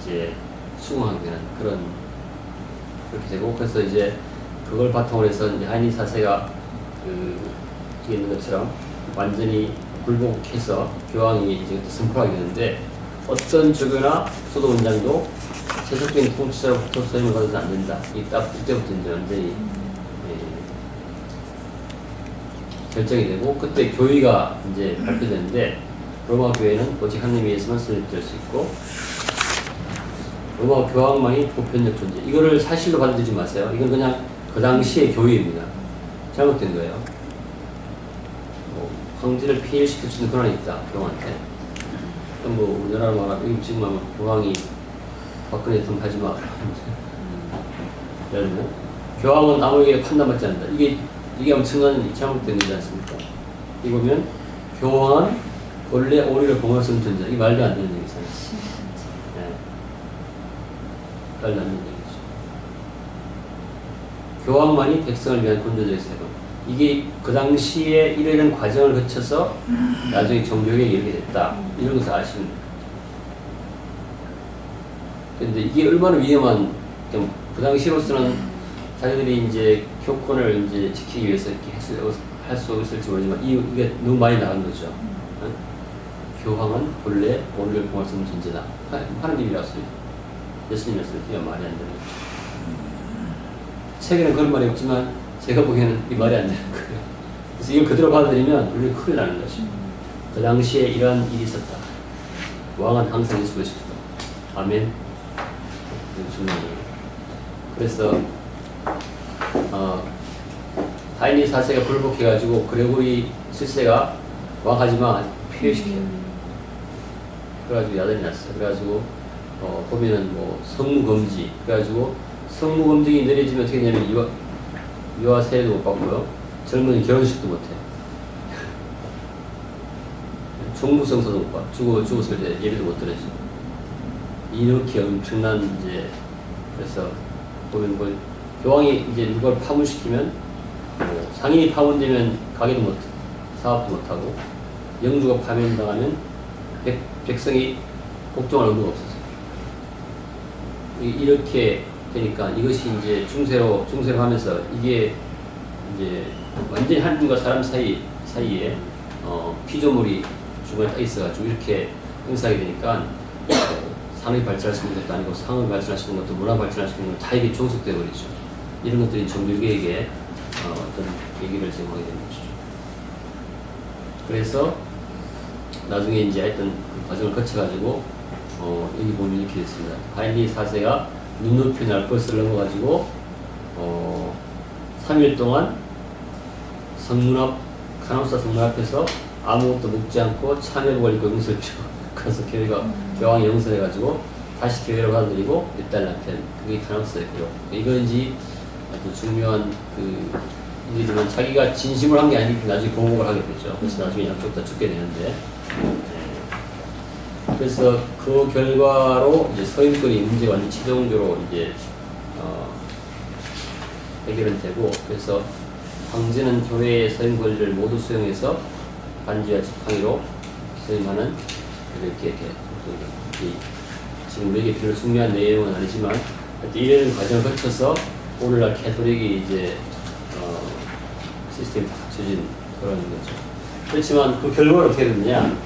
이제 수긍하게 되는 그런 그렇게 되고 그래서 이제 그걸 바탕으로 해서 이제 하이니 4세가 뒤에 있는 것처럼 완전히 굴복해서 교황이 이제 선포하게 되는데 어떤 주교나 수도 원장도 세속적인 통치자로부터 소임을 받아서는 안 된다. 이때부터 이제 완전히 결정이 되고 그때 교의가 이제 발표되는데 로마 교회는 오직 하나님 위해서만 설립될 수 있고 로마 교황만이 보편적 존재. 이거를 사실로 받아들이지 마세요. 이건 그냥 그 당시의 교의입니다. 잘못된 거예요. 황제를 폐일시킬 수 있는 권한이 있다. 교황한테. 그럼 뭐 우리나라로 말하면 지금 하면 교황이 박근혜 등 하지 마. 그러면 교황은 아무에게 판단받지 않는다. 이게 엄청난 잘못된 거지 않습니까? 이거면 교황은 본래 오리를 봉헌성 존재. 이 말도 안 되는 얘기잖아요. 네. 말도 안 되는 얘기죠. 교황만이 백성을 위한 군대적 세금. 이게 그 당시에 이런 과정을 거쳐서 나중에 종교에 이르게 됐다. 이런 것을 아시면 돼요. 근데 이게 얼마나 위험한, 그 당시로서는 자기들이 이제 교권을 이제 지키기 위해서 이렇게 할 수 있을지 모르지만 이게 너무 많이 나간 거죠. 교황은 본래 오늘 공화성 존재다. 하나님이라고 써요. 예수님이라고 써요. 이게 말이 안 되는 거죠. 책에는 그런 말이 없지만 제가 보기에는 이 말이 안 되는 거예요. 그래서 이걸 그대로 받아들이면 우리는 큰일 나는 거죠. 그 당시에 이러한 일이 있었다. 왕은 항상 예수 그리스도다. 아멘. 중요해요. 그래서 하이니 4세가 불복해가지고 그레고리 7세가 왕하지만 폐위시켜요. 그래가지고 야단이 났어요. 그래가지고 보면은 뭐 성무금지. 그래가지고 성무금지가 내려지면 어떻게 되냐면 유아 세례도 못 받고요. 젊은이 결혼식도 못 해요. 종부성서도 못 받고 죽었을 때 예배도 못 드려죠. 이렇게 엄청난 이제 그래서 보면 뭐 교황이 이제 이걸 파문시키면 뭐 상인이 파문되면 가게도 못 사업도 못 하고 영주가 파면당하면 백성이 복종할 의무가 없었어요. 이렇게 되니까 이것이 이제 중세로 하면서 이게 이제 완전히 하나님과 사람 사이에 피조물이 중간에 딱 있어가지고 이렇게 행사하게 되니까 산업이 발전하시는 것도 아니고 상업이 발전하시는 것도 문화 발전하시는 것도 다 이게 종속되어 버리죠. 이런 것들이 종교계에게 어떤 계기를 제공하게 되는 것이죠. 그래서 나중에 이제 하여튼 그 과정을 거쳐가지고 여기 보면 이렇게 됐습니다. 하인리 4세가 눈높이 날것을 넘어가지고 3일 동안 카노사 성문 앞에서 아무것도 먹지 않고 참회복을 입고 용서를 피고 그래서 교회가 교황이 용서해가지고 다시 교회로 받아들이고 몇 달 남편 그게 카노사였고요. 이건지 아주 중요한 그 일이지만 자기가 진심을 한 게 아니고 나중에 보복을 하게 되죠. 그래서 나중에 양쪽 다 죽게 되는데 그래서 그 결과로 이제 서인권이 문제가 완전 최종적으로 이제 해결은 되고, 그래서 황제는 교회의 서임 권리를 모두 수용해서 반지와 지팡이로 서임하는 이렇게 지금 이게 별로 중요한 내용은 아니지만 하여튼 이런 과정을 거쳐서 오늘날 캐톨릭이 이제 시스템이 다 갖춰진 그런 거죠. 그렇지만 그 결과로 어떻게 됐느냐?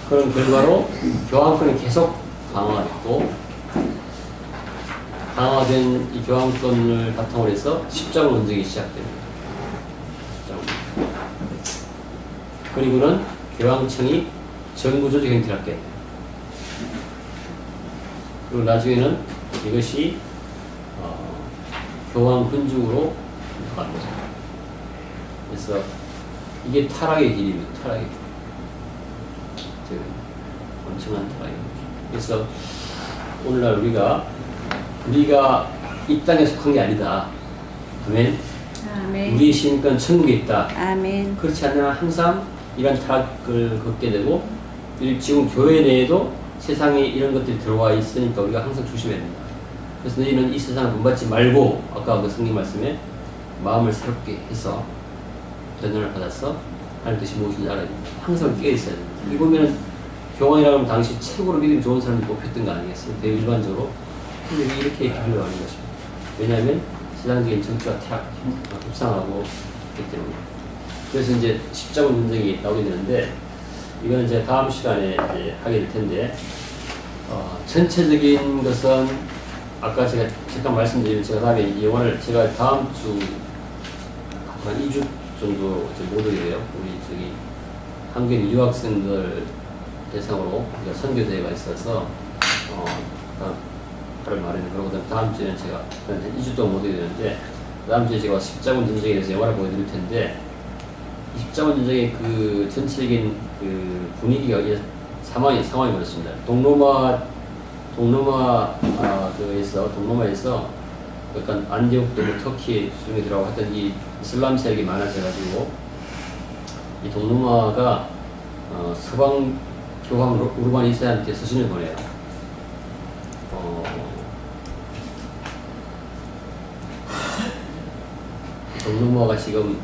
그런 결과로 교황권이 계속 강화됐고, 강화된 이 교황권을 바탕으로 해서 십자군 논쟁이 시작됩니다. 그리고는 교황청이 정부 조직 형태를 갖게 됩니다. 그리고 나중에는 이것이 교황 군주로 갑니다. 그래서 이게 타락의 길입니다. 타락의 길. 엄청난 타락입니다. 그래서 오늘날 우리가 이 땅에 속한 게 아니다. 아멘. 아멘. 우리의 신권 천국에 있다. 아멘. 그렇지 않으면 항상 이런 타락을 겪게 되고, 지금 교회 내에도 세상에 이런 것들이 들어와 있으니까 우리가 항상 조심해야 된다. 그래서 너희는 이 세상을 본받지 말고, 아까 그 성경 말씀에 마음을 새롭게 해서 변화를 받아서 하나님 뜻이 무엇인지 알아야 됩니다. 항상 끼어 있어야 됩니다. 이 보면은 교황이라고 하면 당시 최고로 믿음 좋은 사람이 뽑혔던 거 아니겠어요? 대일반적으로. 근데 이렇게 길러가는 것입니다. 왜냐하면 세상적인 정치가 급상하고 있기 때문에. 그래서 이제 십자군 논쟁이 나오게 되는데, 이거는 제가 다음 시간에 이제 하게 될 텐데, 전체적인 것은 아까 제가 잠깐 말씀드린 제가 다음에 영화를 제가 다음 주 한 2주 정도 못 오게 돼요. 우리 저기 한국인 유학생들 대상으로 우리가 선교대회가 있어서 하루 말에는 그러고 다음 주에는 제가 한 2주 동안 못 오게 되는데, 다음 주에 제가 십자군 전쟁에 대해서 영화를 보여드릴 텐데, 이 십자군 전쟁의 그 전체적인 그 분위기가 상황이 그렇습니다. 동로마에서 약간 안디옥도 터키 수중에 들어가고 하여튼 이 이슬람 세력이 많아져가지고 이 동로마가 서방 교황 우르반 2세한테 서신을 보내요. 동로마가 지금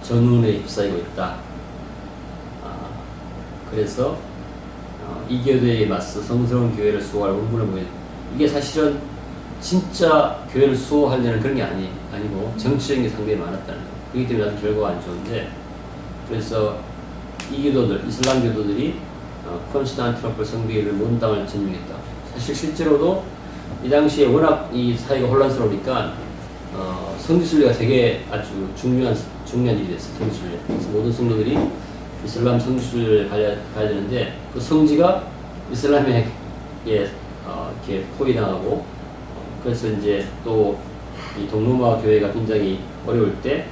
전운에 휩싸이고 있다. 그래서 이 교회에 맞서 성스러운 교회를 수호할 운분을 보여. 이게 사실은 진짜 교회를 수호하려는 그런 게 아니고 정치적인 게 상당히 많았다는 거예요. 그렇기 때문에 아주 결과가 안 좋은데, 그래서 이 교도들, 이슬람 교도들이 콘스탄티노플 성비를 몬당을 점령했다. 사실 실제로도 이 당시에 워낙 이 사회가 혼란스러우니까 성지순례가 되게 아주 중요한 일이 됐어요. 성지순례. 그래서 모든 성도들이 이슬람 성지순례를 가야 되는데, 그 성지가 이슬람에 이렇게 포위당하고, 그래서 이제 또 이 동로마 교회가 굉장히 어려울 때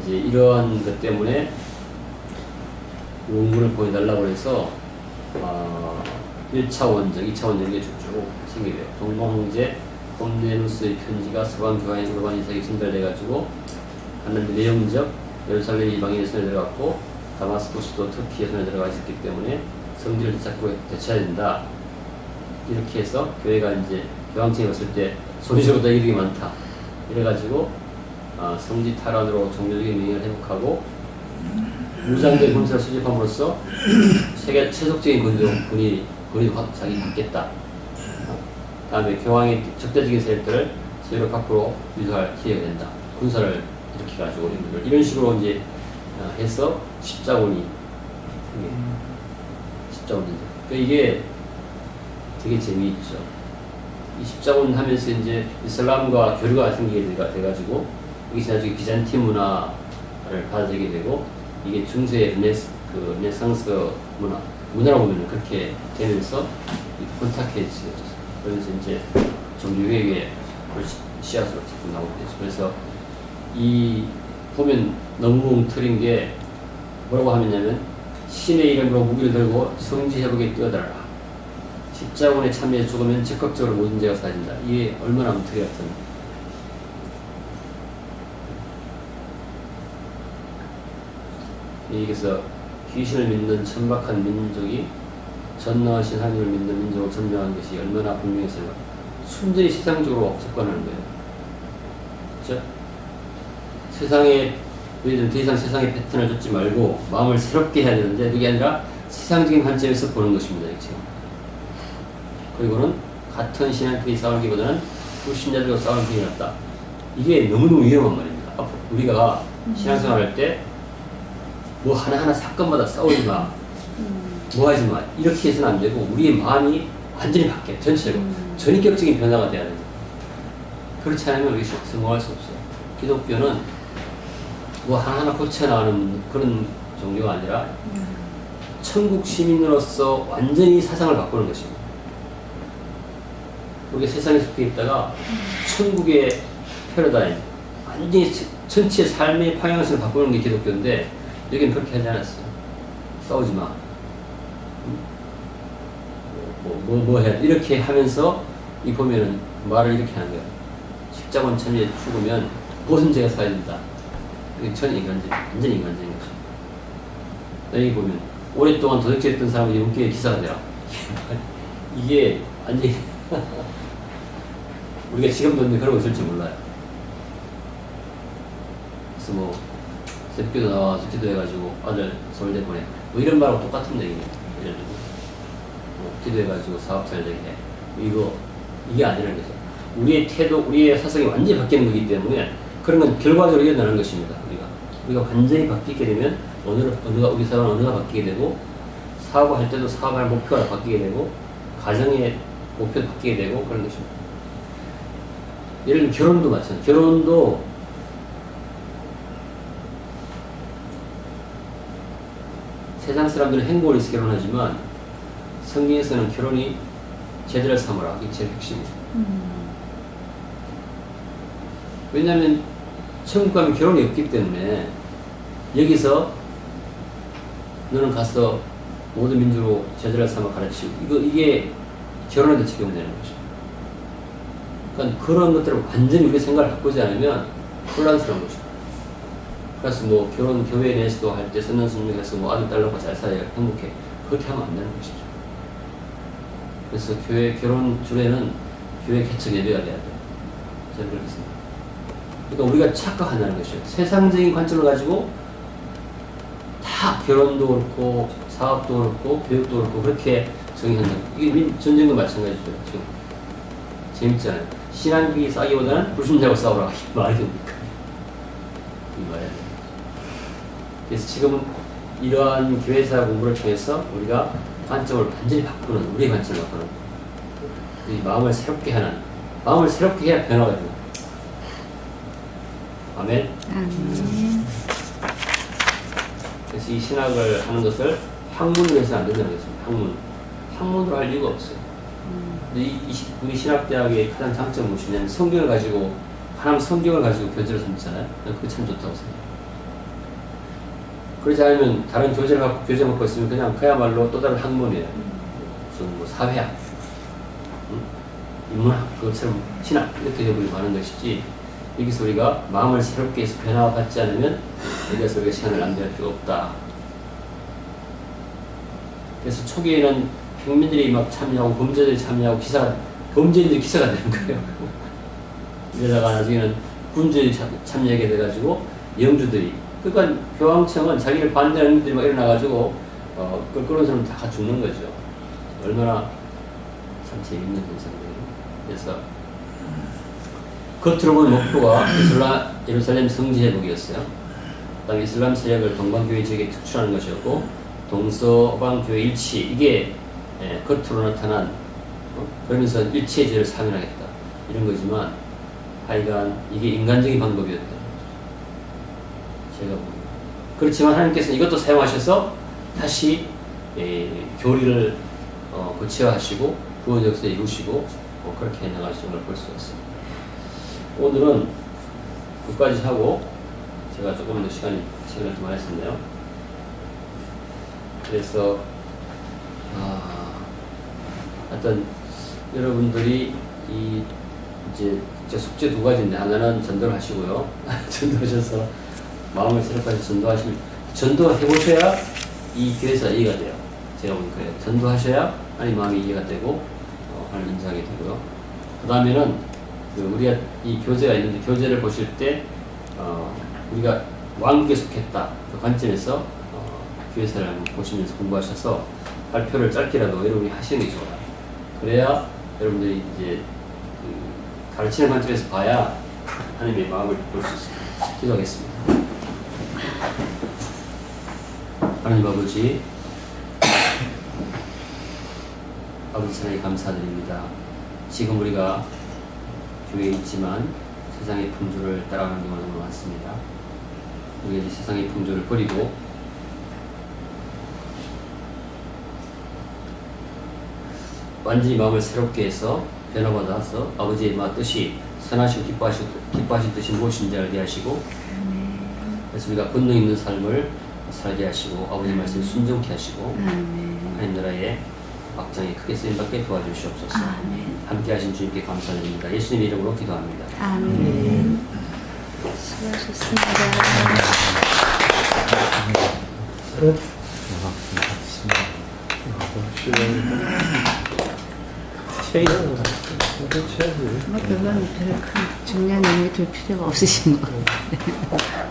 이제 이러한 것 때문에 원문을 보내달라고 해서 1차 원정, 2차 원정이 쭉쭉 생기게 돼요. 동방황제 콤네누스의 편지가 서방 교황의 우르반 2세에게 전달돼가지고 갔는데 내용적 예루살렘 이방인의 손에 들어갔고 다마스쿠스도 터키의 손에 들어가 있었기 때문에 성지를 되찾아야 된다. 이렇게 해서 교회가 이제 교황청에 왔을 때 소리적으로 이득이 많다. 이래가지고 성지 탈환으로 종교적인 명예를 회복하고 무장된 군사를 수집함으로써 세계 최속적인 군이 자기 갖겠다. 다음에 교황의 적대적인 세력들을 세력 밖으로 유도할 기회가 된다. 군사를 이렇게 가지고 이런 식으로 이제 해서 십자군이 십자군이죠. 그러니까 이게 되게 재미있죠. 이 십자군 하면서 이제 이슬람과 교류가 생기게 돼가지고 이게 나중에 비잔틴 문화를 받아들이게 되고, 이게 중세 르네상스 문화라고 보면 그렇게 되면서 혼탁해지죠. 그래서 이제 종교개혁의 씨앗으로 자꾸 나오게 되죠. 그래서 이 보면 너무 뭉틀인 게 뭐라고 하면요, 신의 이름으로 무기를 들고 성지 회복에 뛰어들어라. 십자군에 참여해 죽으면 적극적으로 모든 죄가 사라진다. 이게 얼마나 뭉틀이 같은. 여기서 귀신을 믿는 천박한 민족이 전능하신 하나님을 믿는 민족을 점령한 것이 얼마나 분명했어요. 순전히 세상적으로 접근하는 거예요. 그렇죠? 세상에 우리는 더 이상 세상의 패턴을 쫓지 말고 마음을 새롭게 해야 되는데 그게 아니라 세상적인 관점에서 보는 것입니다. 지금. 그리고는 같은 신앙끼리 싸우기보다는 불신자들과 싸우는 편이 낫다. 이게 너무너무 위험한 말입니다. 앞으로 우리가 신앙생활 할 때 뭐 하나하나 사건마다 싸우지 마, 뭐 하지 마 이렇게 해서는 안 되고 우리의 마음이 완전히 바뀌어요. 전체적으로 전인격적인 변화가 돼야 됩니다. 그렇지 않으면 우리 성공할 수 없어요. 기독교는 뭐 하나하나 고쳐나가는 그런 종교가 아니라 천국 시민으로서 완전히 사상을 바꾸는 것입니다. 우리가 세상에 속해 있다가 천국의 패러다임, 완전히 전체 삶의 방향성을 바꾸는 게 기독교인데 여기는 그렇게 하지 않았어요. 싸우지 마. 뭐 해야 돼. 이렇게 하면서 이 보면은 말을 이렇게 하는 거예요. 십자군 천리에 죽으면 무슨 죄가 사야 된다. 이게 전 인간적, 완전 인간적인 것이죠. 여기 보면 오랫동안 도둑질했던 사람이 이렇게 기사가 되라. 이게 완전히 우리가 지금도 그러고 있을지 몰라요. 그래서 뭐 새벽기도 나와서 기도해가지고 아들 서울대 보내 뭐 이런 말하고 똑같은 얘기입니다. 예를 들고 기도해가지고 사업 잘 되게 해. 이게 아니라는 거죠. 우리의 태도, 우리의 사상이 완전히 바뀌는 거기 때문에 그런 건 결과적으로 일어나는 것입니다. 우리가 완전히 바뀌게 되면 우리 사람은 언어가 바뀌게 되고 사업을 할 때도 사업할 목표가 바뀌게 되고 가정의 목표도 바뀌게 되고 그런 것입니다. 예를 들면 결혼도 마찬가지예요. 결혼도 세상 사람들은 행복을 위해서 결혼하지만 성경에서는 결혼이 제대를 삼으라. 이게 제일 핵심이에요. 왜냐하면 천국 가면 결혼이 없기 때문에 여기서 너는 가서 모든 민주로 제자를 삼아 가르치고 이게 결혼에도 적용되는 거죠. 그러니까 그런 것들을 완전히 우리 생각을 바꾸지 않으면 혼란스러운 거죠. 그래서 뭐 결혼 교회 내에서도 할 때 선언순명에서 뭐 아들 딸 낳고 잘 살아야 행복해 그렇게 하면 안 되는 것이죠. 그래서 교회 결혼 주례는 교회 개척 예배가 돼야 돼요. 저는 그렇게 생각합니다. 그러니까 우리가 착각한다는 것이죠. 세상적인 관점을 가지고 다 결혼도 그렇고 사업도 그렇고 교육도 그렇고 그렇게 정의한다. 이게 전쟁도 마찬가지죠. 지금 재밌잖아요. 신앙비 싸기보다는 불신자고 싸우라. 이게 말이 됩니까? 이 말이야. 그래서 지금은 이러한 교회사 공부를 통해서 우리가 관점을 완전히 바꾸는 우리의 관점을 바꾸는 이 마음을 새롭게 하는 마음을 새롭게 해야 변화가 됩니다. 아멘. 그래서 이 신학을 하는 것을 학문으로 해서는 안 된다는 것입니다. 학문으로 할 이유가 없어요. 근데 우리 신학대학의 가장 장점은 무엇이냐면 성경을 가지고 하나님 성경을 가지고 교재를 삼잖아요. 그게 참 좋다고 생각해요. 그렇지 않으면 다른 교재를 갖고 교재 먹고 있으면 그냥 그야말로 또 다른 학문이에요. 무슨 뭐 사회학, 인문학, 그것처럼 신학 이렇게 되어버리고 하는 것이지 여기서 우리가 마음을 새롭게 해서 변화받지 않으면 여기서 우리가 시간을 낭비할 필요가 없다. 그래서 초기에는 평민들이 막 참여하고 범죄들이 참여하고 범죄인들이 기사가 되는 거예요. 이러다가 나중에는 군주들이 참여하게 돼가지고 영주들이 그러니까 교황청은 자기를 반대하는 분들이 막 일어나가지고 그런 사람 다 죽는 거죠. 얼마나 참 재밌는 현상이에요. 그래서 겉으로 보는 목표가 예루살렘 성지 회복이었어요. 그다음에 이슬람 세력을 동방교회 지역에 특출하는 것이었고 동서방교회 일치 이게 겉으로 나타난 그러면서 일체의 죄를 사면하겠다 이런 거지만 하여간 이게 인간적인 방법이었다. 제가 봅니다. 그렇지만 하나님께서는 이것도 사용하셔서 다시 교리를 구체화하시고 구원 역사에 이루시고 그렇게 해나가시는 걸 볼 수가 있습니다. 오늘은 끝까지 하고 제가 조금 더 시간을 좀 많이 했었네요. 그래서 하여튼 여러분들이 이제 숙제 두 가지인데 하나는 전도를 하시고요. 전도하셔서 마음을 새롭게 하셔서 전도하시면 전도해보셔야 이 교회에서 이해가 돼요. 제가 보는 거예요. 전도하셔야 하나님 마음이 이해가 되고 하나님 인정하게 되고요. 그 다음에는 우리가 이 교재가 있는데 교재를 보실 때 우리가 왕국에 속했다 그 관점에서 교회사를 한번 보시면서 공부하셔서 발표를 짧게라도 여러분이 하시는 게 좋아요. 그래야 여러분들이 이제 그 가르치는 관점에서 봐야 하나님의 마음을 볼 수 있습니다. 기도하겠습니다. 하나님 아버지, 아버지 하나님 감사드립니다. 지금 우리가 교회에 있지만 세상의 풍조를 따라가는 경우가 너무 많습니다. 우리가 이제 세상의 풍조를 버리고 완전히 마음을 새롭게 해서 변화받아서 아버지의 뜻이 선하시고 기뻐하신 뜻이 무엇인지 알게 하시고, 그래서 우리가 권능 있는 삶을 살게 하시고 아버지 말씀에 순종케 하시고 하나님 나라의 막장에 크게 쓰임받게 도와주시옵소서. 함께 하신 주님께 감사드립니다. 예수님 이름으로 기도합니다. 아멘. 수고하셨습니다. 뭐 별로 큰 중요한 의미 둘 필요가 없으신 것 같아요.